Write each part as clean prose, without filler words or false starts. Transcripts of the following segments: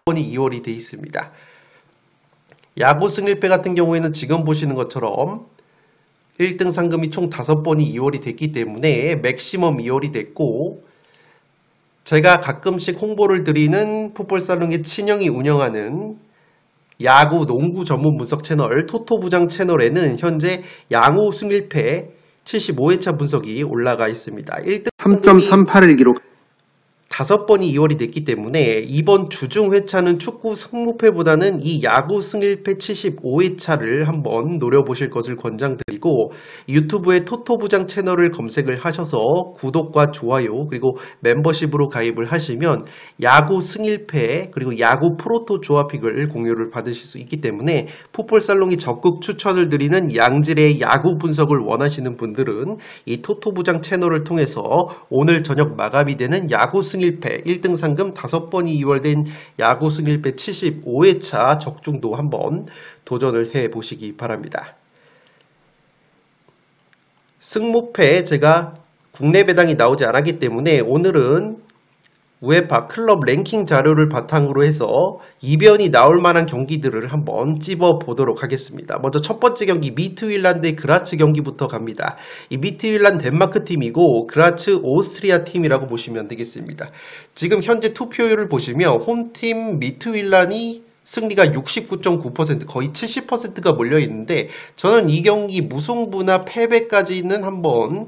번이 2월이 돼 있습니다. 야구 승일패 같은 경우에는 지금 보시는 것처럼 1등 상금이 총 5번이 2월이 됐기 때문에 맥시멈 2월이 됐고, 제가 가끔씩 홍보를 드리는 풋볼살롱의 친형이 운영하는 야구 농구 전문 분석 채널 토토부장 채널에는 현재 양우 승일패 75회차 분석이 올라가 있습니다. 1등 3.38을 기록. 5번이 2월이 됐기 때문에 이번 주중 회차는 축구 승무패보다는 이 야구 승일패 75회차를 한번 노려보실 것을 권장드리고, 유튜브에 토토부장 채널을 검색을 하셔서 구독과 좋아요 그리고 멤버십으로 가입을 하시면 야구 승일패 그리고 야구 프로토 조합픽을 공유를 받으실 수 있기 때문에 풋볼살롱이 적극 추천을 드리는 양질의 야구 분석을 원하시는 분들은 이 토토부장 채널을 통해서 오늘 저녁 마감이 되는 야구 승일패 1등 상금 5번이 2월된 야구 승일패 75회차 적중도 한번 도전을 해보시기 바랍니다. 승무패 제가 국내 배당이 나오지 않았기 때문에 오늘은 우에파 클럽 랭킹 자료를 바탕으로 해서 이변이 나올 만한 경기들을 한번 찝어 보도록 하겠습니다. 먼저 첫 번째 경기 미트윌란드의 그라츠 경기부터 갑니다. 이 미트윌란드 덴마크 팀이고 그라츠 오스트리아 팀이라고 보시면 되겠습니다. 지금 현재 투표율을 보시면 홈팀 미트윌란이 승리가 69.9% 거의 70%가 몰려있는데, 저는 이 경기 무승부나 패배까지는 한번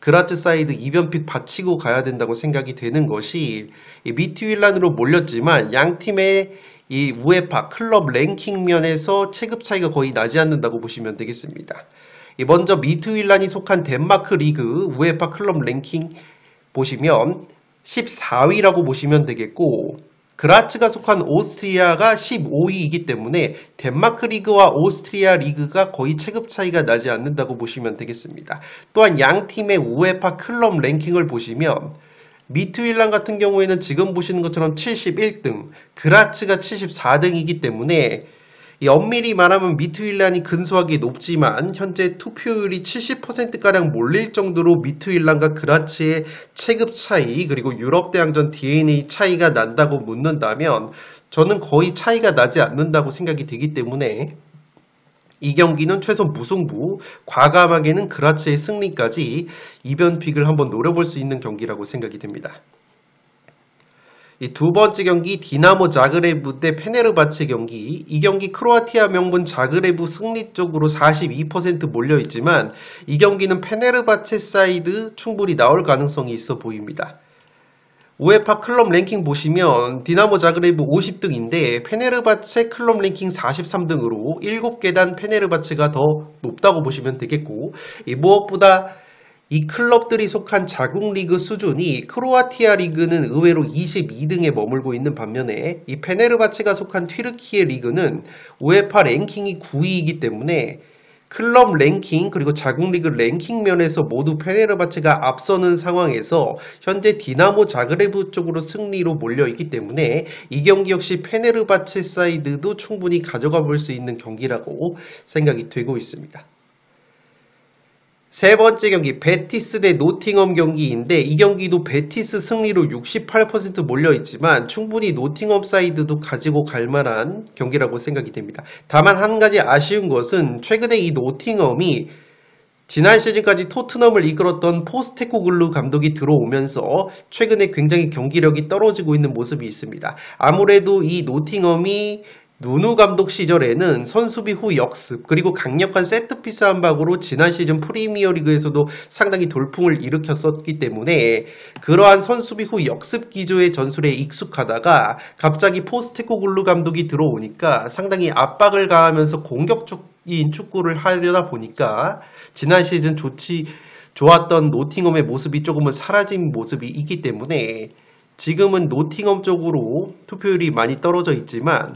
그라츠 사이드 이변픽 받치고 가야 된다고 생각이 되는 것이, 이 미트윌란으로 몰렸지만 양 팀의 이 우에파 클럽 랭킹 면에서 체급 차이가 거의 나지 않는다고 보시면 되겠습니다. 먼저 미트윌란이 속한 덴마크 리그 우에파 클럽 랭킹 보시면 14위라고 보시면 되겠고, 그라츠가 속한 오스트리아가 15위이기 때문에 덴마크 리그와 오스트리아 리그가 거의 체급 차이가 나지 않는다고 보시면 되겠습니다. 또한 양 팀의 우에파 클럽 랭킹을 보시면 미트윌란 같은 경우에는 지금 보시는 것처럼 71등, 그라츠가 74등이기 때문에 엄밀히 말하면 미트윌란이 근소하게 높지만 현재 투표율이 70%가량 몰릴 정도로 미트윌란과 그라츠의 체급 차이 그리고 유럽대항전 DNA 차이가 난다고 묻는다면 저는 거의 차이가 나지 않는다고 생각이 되기 때문에 이 경기는 최소 무승부, 과감하게는 그라츠의 승리까지 이변픽을 한번 노려볼 수 있는 경기라고 생각이 됩니다. 이 두 번째 경기 디나모 자그레브 대 페네르바체 경기, 이 경기 크로아티아 명문 자그레브 승리 쪽으로 42% 몰려있지만 이 경기는 페네르바체 사이드 충분히 나올 가능성이 있어 보입니다. 우에파 클럽 랭킹 보시면 디나모 자그레브 50등인데 페네르바체 클럽 랭킹 43등으로 7계단 페네르바체가 더 높다고 보시면 되겠고, 무엇보다 이 클럽들이 속한 자국 리그 수준이 크로아티아 리그는 의외로 22등에 머물고 있는 반면에 이 페네르바체가 속한 튀르키예 리그는 우에파 랭킹이 9위이기 때문에 클럽 랭킹 그리고 자국 리그 랭킹 면에서 모두 페네르바체가 앞서는 상황에서 현재 디나모 자그레브 쪽으로 승리로 몰려있기 때문에 이 경기 역시 페네르바체 사이드도 충분히 가져가 볼 수 있는 경기라고 생각이 되고 있습니다. 세 번째 경기 베티스 대 노팅엄 경기인데 이 경기도 베티스 승리로 68% 몰려있지만 충분히 노팅엄 사이드도 가지고 갈 만한 경기라고 생각이 됩니다. 다만 한 가지 아쉬운 것은 최근에 이 노팅엄이 지난 시즌까지 토트넘을 이끌었던 포스테코글루 감독이 들어오면서 최근에 굉장히 경기력이 떨어지고 있는 모습이 있습니다. 아무래도 이 노팅엄이 누누 감독 시절에는 선수비 후 역습 그리고 강력한 세트피스 한방으로 지난 시즌 프리미어리그에서도 상당히 돌풍을 일으켰었기 때문에 그러한 선수비 후 역습 기조의 전술에 익숙하다가 갑자기 포스테코글루 감독이 들어오니까 상당히 압박을 가하면서 공격적인 축구를 하려다 보니까 지난 시즌 좋았던 노팅엄의 모습이 조금은 사라진 모습이 있기 때문에 지금은 노팅엄 쪽으로 투표율이 많이 떨어져 있지만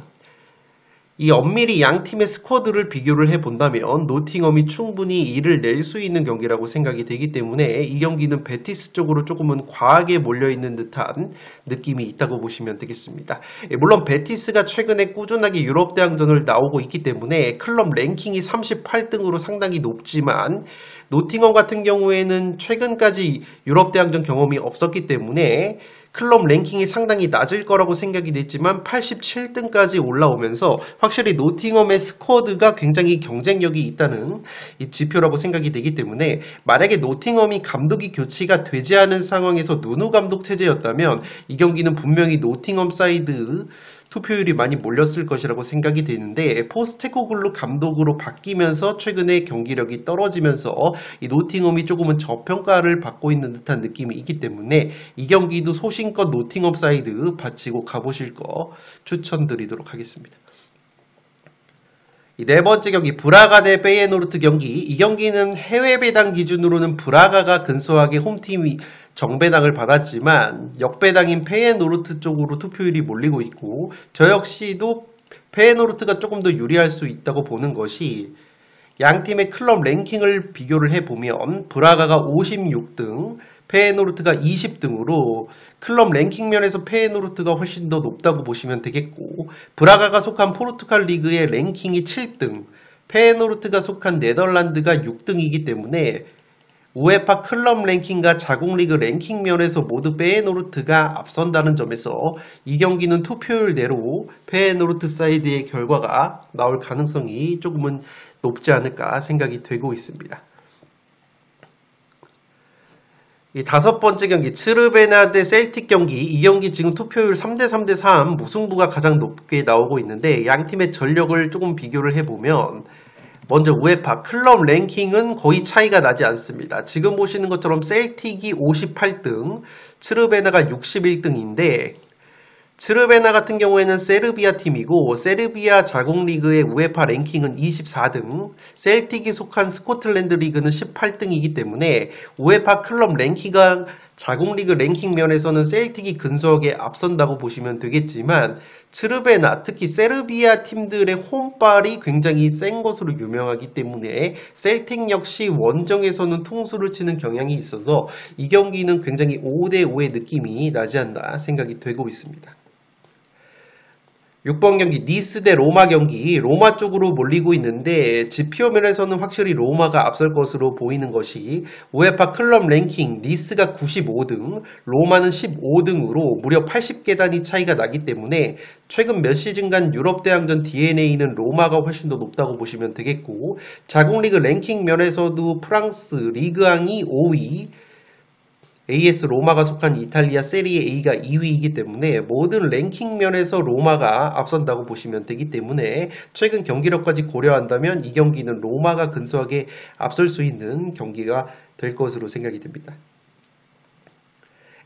이 엄밀히 양 팀의 스쿼드를 비교를 해본다면 노팅엄이 충분히 이를 낼 수 있는 경기라고 생각이 되기 때문에 이 경기는 베티스 쪽으로 조금은 과하게 몰려있는 듯한 느낌이 있다고 보시면 되겠습니다. 물론 베티스가 최근에 꾸준하게 유럽대항전을 나오고 있기 때문에 클럽 랭킹이 38등으로 상당히 높지만 노팅엄 같은 경우에는 최근까지 유럽대항전 경험이 없었기 때문에 클럽 랭킹이 상당히 낮을 거라고 생각이 됐지만 87등까지 올라오면서 확실히 노팅엄의 스쿼드가 굉장히 경쟁력이 있다는 이 지표라고 생각이 되기 때문에 만약에 노팅엄이 감독이 교체가 되지 않은 상황에서 누누 감독 체제였다면 이 경기는 분명히 노팅엄 사이드 투표율이 많이 몰렸을 것이라고 생각이 되는데 포스테코글루 감독으로 바뀌면서 최근에 경기력이 떨어지면서 이 노팅엄이 조금은 저평가를 받고 있는 듯한 느낌이 있기 때문에 이 경기도 소신껏 노팅엄 사이드 바치고 가보실 거 추천드리도록 하겠습니다. 네 번째 경기 브라가 대 페예노르트 경기. 이 경기는 해외 배당 기준으로는 브라가가 근소하게 홈팀이 정배당을 받았지만 역배당인 페예노르트 쪽으로 투표율이 몰리고 있고 저 역시도 페예노르트가 조금 더 유리할 수 있다고 보는 것이 양 팀의 클럽 랭킹을 비교를 해보면 브라가가 56등 페예노르트가 20등으로 클럽 랭킹 면에서 페예노르트가 훨씬 더 높다고 보시면 되겠고 브라가가 속한 포르투갈 리그의 랭킹이 7등 페예노르트가 속한 네덜란드가 6등이기 때문에 우에파 클럽 랭킹과 자국 리그 랭킹 면에서 모두 페예노르트가 앞선다는 점에서 이 경기는 투표율 내로 페예노르트 사이드의 결과가 나올 가능성이 조금은 높지 않을까 생각이 되고 있습니다. 이 다섯 번째 경기 츠르베나 대 셀틱 경기. 이 경기 지금 투표율 3대 3대 3 무승부가 가장 높게 나오고 있는데 양 팀의 전력을 조금 비교를 해보면 먼저 우에파 클럽 랭킹은 거의 차이가 나지 않습니다. 지금 보시는 것처럼 셀틱이 58등, 츠르베나가 61등인데 츠르베나 같은 경우에는 세르비아 팀이고 세르비아 자국 리그의 우에파 랭킹은 24등, 셀틱이 속한 스코틀랜드 리그는 18등이기 때문에 우에파 클럽 랭킹과 자국 리그 랭킹 면에서는 셀틱이 근소하게 앞선다고 보시면 되겠지만 츠르베나, 특히 세르비아 팀들의 홈발이 굉장히 센 것으로 유명하기 때문에 셀틱 역시 원정에서는 통수를 치는 경향이 있어서 이 경기는 굉장히 5대5의 느낌이 나지 않나 생각이 되고 있습니다. 6번 경기 니스 대 로마 경기. 로마 쪽으로 몰리고 있는데 지표 면에서는 확실히 로마가 앞설 것으로 보이는 것이 우에파 클럽 랭킹 니스가 95등, 로마는 15등으로 무려 80계단이 차이가 나기 때문에 최근 몇 시즌간 유럽 대항전 DNA는 로마가 훨씬 더 높다고 보시면 되겠고 자국 리그 랭킹 면에서도 프랑스 리그앙이 5위, AS 로마가 속한 이탈리아 세리에 A가 2위이기 때문에 모든 랭킹 면에서 로마가 앞선다고 보시면 되기 때문에 최근 경기력까지 고려한다면 이 경기는 로마가 근소하게 앞설 수 있는 경기가 될 것으로 생각이 됩니다.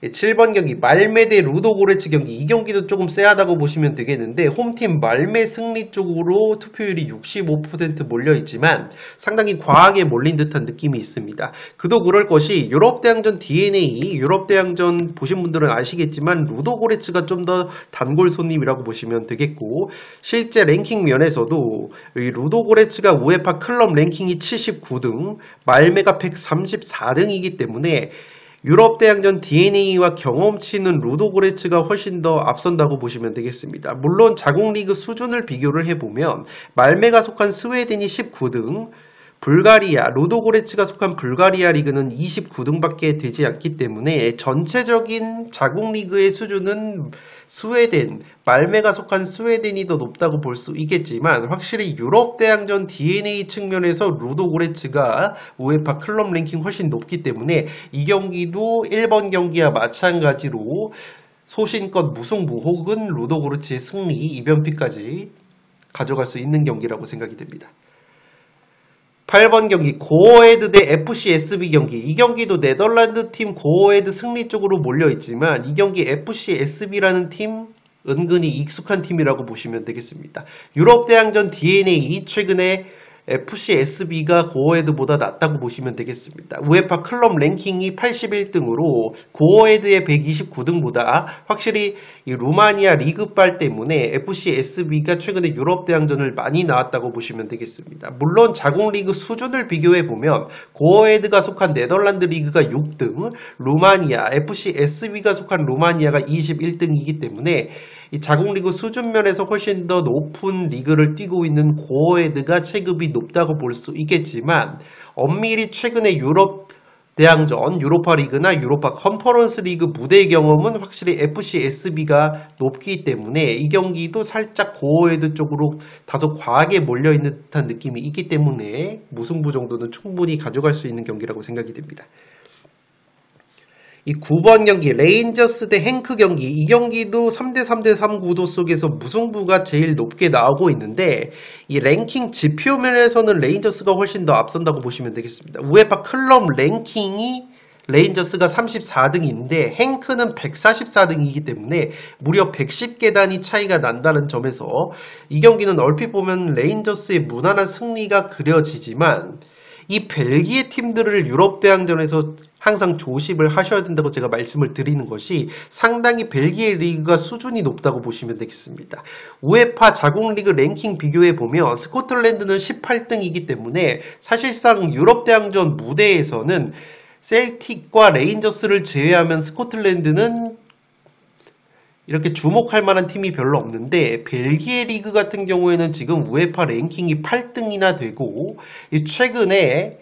7번 경기 말메 대 루도고레츠 경기. 이 경기도 조금 쎄하다고 보시면 되겠는데 홈팀 말메 승리 쪽으로 투표율이 65% 몰려있지만 상당히 과하게 몰린 듯한 느낌이 있습니다. 그도 그럴 것이 유럽대항전 DNA, 유럽대항전 보신 분들은 아시겠지만 루도고레츠가 좀 더 단골 손님이라고 보시면 되겠고 실제 랭킹 면에서도 이 루도고레츠가 우에파 클럽 랭킹이 79등, 말메가 134등이기 때문에 유럽 대항전 DNA와 경험치는 루도고레츠가 훨씬 더 앞선다고 보시면 되겠습니다. 물론 자국 리그 수준을 비교를 해보면 말메가 속한 스웨덴이 19등, 불가리아, 루도고레츠가 속한 불가리아 리그는 29등밖에 되지 않기 때문에 전체적인 자국 리그의 수준은 스웨덴, 말메가 속한 스웨덴이 더 높다고 볼 수 있겠지만 확실히 유럽 대항전 DNA 측면에서 루도고레츠가 우에파 클럽 랭킹 훨씬 높기 때문에 이 경기도 1번 경기와 마찬가지로 소신껏 무승부 혹은 루도고레츠의 승리 2변피까지 가져갈 수 있는 경기라고 생각이 됩니다. 8번 경기 고어헤드 대 FC SB 경기. 이 경기도 네덜란드 팀 고어헤드 승리 쪽으로 몰려있지만 이 경기 FC SB라는 팀 은근히 익숙한 팀이라고 보시면 되겠습니다. 유럽 대항전 DNA 최근에 FC SB가 고어헤드보다 낫다고 보시면 되겠습니다. 우에파 클럽 랭킹이 81등으로 고어헤드의 129등보다 확실히 이 루마니아 리그빨 때문에 FC SB가 최근에 유럽 대항전을 많이 나왔다고 보시면 되겠습니다. 물론 자국 리그 수준을 비교해보면 고어헤드가 속한 네덜란드 리그가 6등, 루마니아, FC SB가 속한 루마니아가 21등이기 때문에 이 자국 리그 수준 면에서 훨씬 더 높은 리그를 뛰고 있는 고어헤드가 체급이 높다고 볼 수 있겠지만 엄밀히 최근에 유럽 대항전, 유로파 리그나 유로파 컨퍼런스 리그 무대 경험은 확실히 FC SB가 높기 때문에 이 경기도 살짝 고어헤드 쪽으로 다소 과하게 몰려있는 듯한 느낌이 있기 때문에 무승부 정도는 충분히 가져갈 수 있는 경기라고 생각이 됩니다. 이 9번 경기 레인저스 대 행크 경기, 이 경기도 3대3대3 구도 속에서 무승부가 제일 높게 나오고 있는데 이 랭킹 지표면에서는 레인저스가 훨씬 더 앞선다고 보시면 되겠습니다. 우에파 클럽 랭킹이 레인저스가 34등인데 행크는 144등이기 때문에 무려 110계단이 차이가 난다는 점에서 이 경기는 얼핏 보면 레인저스의 무난한 승리가 그려지지만 이 벨기에 팀들을 유럽 대항전에서 항상 조심을 하셔야 된다고 제가 말씀을 드리는 것이 상당히 벨기에 리그가 수준이 높다고 보시면 되겠습니다. 우에파 자국 리그 랭킹 비교해 보면 스코틀랜드는 18등이기 때문에 사실상 유럽 대항전 무대에서는 셀틱과 레인저스를 제외하면 스코틀랜드는 이렇게 주목할 만한 팀이 별로 없는데 벨기에 리그 같은 경우에는 지금 우에파 랭킹이 8등이나 되고 최근에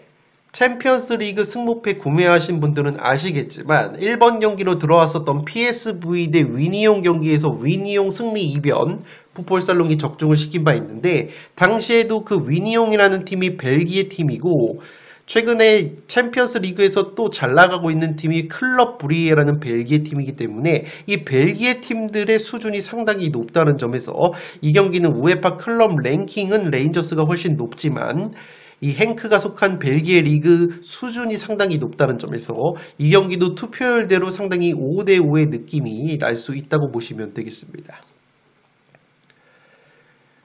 챔피언스 리그 승무패 구매하신 분들은 아시겠지만 1번 경기로 들어왔었던 PSV 대 위니용 경기에서 위니용 승리 2변 풋볼살롱이 적중을 시킨 바 있는데 당시에도 그 위니용이라는 팀이 벨기에 팀이고 최근에 챔피언스 리그에서 또 잘 나가고 있는 팀이 클럽 브리에라는 벨기에 팀이기 때문에 이 벨기에 팀들의 수준이 상당히 높다는 점에서 이 경기는 우에파 클럽 랭킹은 레인저스가 훨씬 높지만 이 행크가 속한 벨기에 리그 수준이 상당히 높다는 점에서 이 경기도 투표율대로 상당히 5대5의 느낌이 날 수 있다고 보시면 되겠습니다.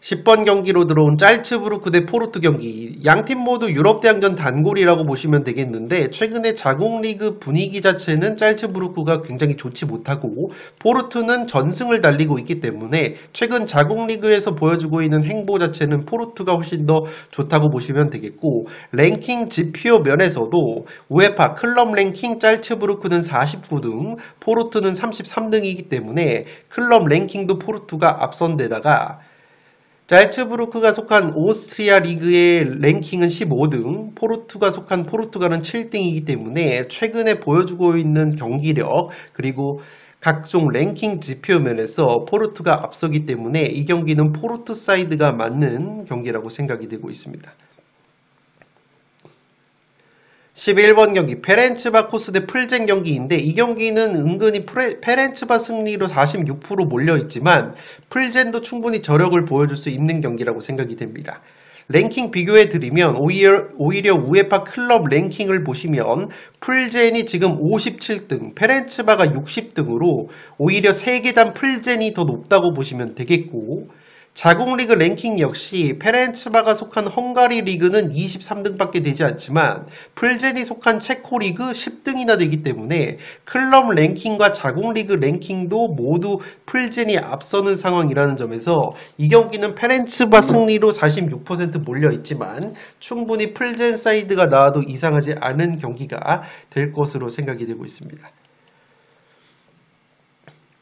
10번 경기로 들어온 짤츠부르크 대 포르투 경기, 양팀 모두 유럽 대항전 단골이라고 보시면 되겠는데 최근에 자국 리그 분위기 자체는 짤츠부르크가 굉장히 좋지 못하고 포르투는 전승을 달리고 있기 때문에 최근 자국 리그에서 보여주고 있는 행보 자체는 포르투가 훨씬 더 좋다고 보시면 되겠고 랭킹 지표 면에서도 우에파 클럽 랭킹 짤츠부르크는 49등, 포르투는 33등이기 때문에 클럽 랭킹도 포르투가 앞선 데다가 짤츠부르크가 속한 오스트리아 리그의 랭킹은 15등, 포르투가 속한 포르투갈은 7등이기 때문에 최근에 보여주고 있는 경기력 그리고 각종 랭킹 지표 면에서 포르투가 앞서기 때문에 이 경기는 포르투 사이드가 맞는 경기라고 생각이 되고 있습니다. 11번 경기 페렌츠바 코스 대 풀젠 경기인데 이 경기는 은근히 페렌츠바 승리로 46% 몰려있지만 풀젠도 충분히 저력을 보여줄 수 있는 경기라고 생각이 됩니다. 랭킹 비교해드리면 오히려 우에파 클럽 랭킹을 보시면 풀젠이 지금 57등, 페렌츠바가 60등으로 오히려 3계단 풀젠이 더 높다고 보시면 되겠고 자국 리그 랭킹 역시 페렌츠바가 속한 헝가리 리그는 23등밖에 되지 않지만 풀젠이 속한 체코 리그 10등이나 되기 때문에 클럽 랭킹과 자국 리그 랭킹도 모두 풀젠이 앞서는 상황이라는 점에서 이 경기는 페렌츠바 승리로 46% 몰려있지만 충분히 풀젠 사이드가 나와도 이상하지 않은 경기가 될 것으로 생각이 되고 있습니다.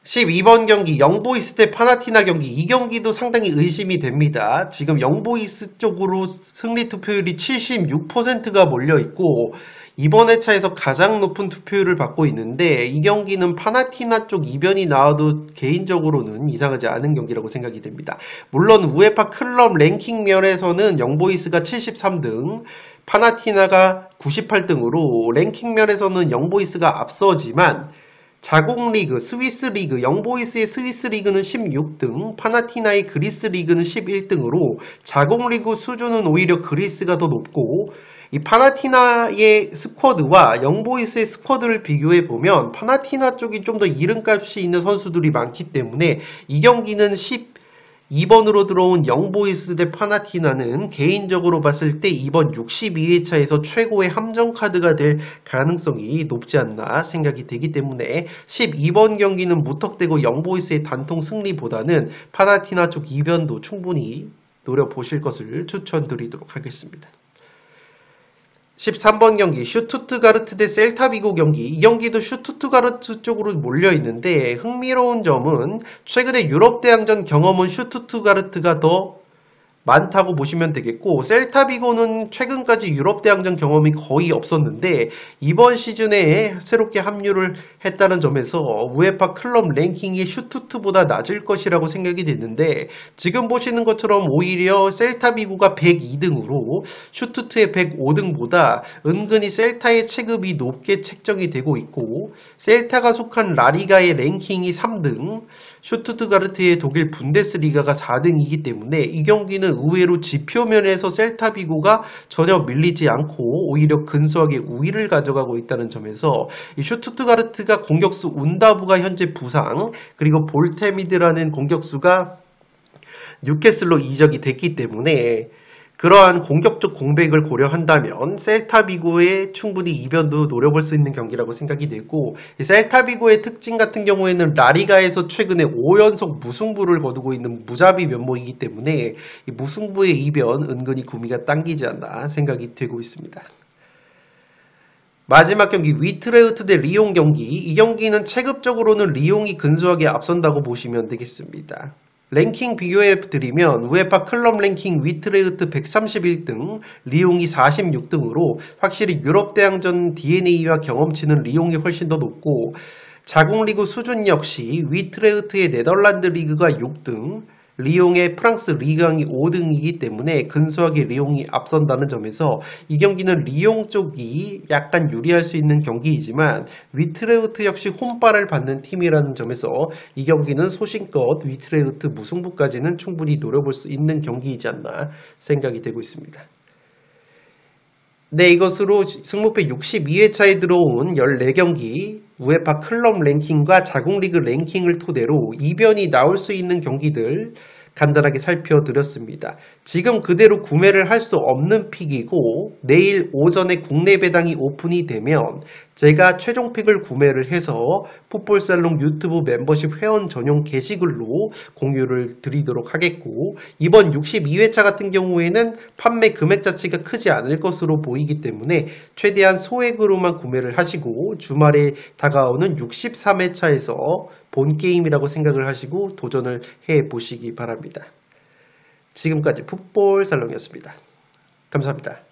12번 경기 영보이스 대 파나티나 경기, 이 경기도 상당히 의심이 됩니다. 지금 영보이스 쪽으로 승리 투표율이 76%가 몰려있고 이번 회차에서 가장 높은 투표율을 받고 있는데 이 경기는 파나티나 쪽 이변이 나와도 개인적으로는 이상하지 않은 경기라고 생각이 됩니다. 물론 우에파 클럽 랭킹 면에서는 영보이스가 73등, 파나티나가 98등으로 랭킹 면에서는 영보이스가 앞서지만 자국 리그, 스위스 리그, 영보이스의 스위스 리그는 16등, 파나티나의 그리스 리그는 11등으로 자국 리그 수준은 오히려 그리스가 더 높고 이 파나티나의 스쿼드와 영보이스의 스쿼드를 비교해 보면 파나티나 쪽이 좀 더 이름값이 있는 선수들이 많기 때문에 이 경기는 12번으로 들어온 영보이스 대 파나티나는 개인적으로 봤을 때 이번 62회차에서 최고의 함정카드가 될 가능성이 높지 않나 생각이 되기 때문에 12번 경기는 무턱대고 영보이스의 단통 승리보다는 파나티나 쪽 이변도 충분히 노려보실 것을 추천드리도록 하겠습니다. 13번 경기 슈투트가르트 대 셀타비고 경기, 이 경기도 슈투트가르트 쪽으로 몰려있는데 흥미로운 점은 최근에 유럽 대항전 경험은 슈투트가르트가 더 많다고 보시면 되겠고, 셀타비고는 최근까지 유럽 대항전 경험이 거의 없었는데 이번 시즌에 새롭게 합류를 했다는 점에서 우에파 클럽 랭킹이 슈투트보다 낮을 것이라고 생각이 됐는데, 지금 보시는 것처럼 오히려 셀타비고가 102등으로 슈투트의 105등보다 은근히 셀타의 체급이 높게 책정이 되고 있고, 셀타가 속한 라리가의 랭킹이 3등, 슈투트가르트의 독일 분데스리가가 4등이기 때문에 이 경기는 의외로 지표면에서 셀타비고가 전혀 밀리지 않고 오히려 근소하게 우위를 가져가고 있다는 점에서 이 슈투트가르트가 공격수 운다부가 현재 부상, 그리고 볼테미드라는 공격수가 뉴캐슬로 이적이 됐기 때문에 그러한 공격적 공백을 고려한다면 셀타비고의 충분히 이변도 노려볼 수 있는 경기라고 생각이 되고, 셀타비고의 특징 같은 경우에는 라리가에서 최근에 5연속 무승부를 거두고 있는 무자비 면모이기 때문에 이 무승부의 이변 은근히 구미가 당기지 않나 생각이 되고 있습니다. 마지막 경기 위트레흐트 대 리옹 경기, 이 경기는 체급적으로는 리옹이 근소하게 앞선다고 보시면 되겠습니다. 랭킹 비교해 드리면 우에파 클럽 랭킹 위트레흐트 131등, 리옹이 46등으로 확실히 유럽 대항전 DNA와 경험치는 리옹이 훨씬 더 높고, 자국 리그 수준 역시 위트레흐트의 네덜란드 리그가 6등, 리옹의 프랑스 리강이 5등이기 때문에 근소하게 리옹이 앞선다는 점에서 이 경기는 리옹 쪽이 약간 유리할 수 있는 경기이지만 위트레흐트 역시 홈발을 받는 팀이라는 점에서 이 경기는 소신껏 위트레흐트 무승부까지는 충분히 노려볼 수 있는 경기이지 않나 생각이 되고 있습니다. 네, 이것으로 승무패 62회차에 들어온 14경기 우에파 클럽 랭킹과 자국 리그 랭킹을 토대로 이변이 나올 수 있는 경기들 간단하게 살펴드렸습니다. 지금 그대로 구매를 할 수 없는 픽이고, 내일 오전에 국내 배당이 오픈이 되면 제가 최종 픽을 구매를 해서 풋볼살롱 유튜브 멤버십 회원 전용 게시글로 공유를 드리도록 하겠고, 이번 62회차 같은 경우에는 판매 금액 자체가 크지 않을 것으로 보이기 때문에 최대한 소액으로만 구매를 하시고 주말에 다가오는 63회차에서 본 게임이라고 생각을 하시고 도전을 해보시기 바랍니다. 지금까지 풋볼살롱이었습니다. 감사합니다.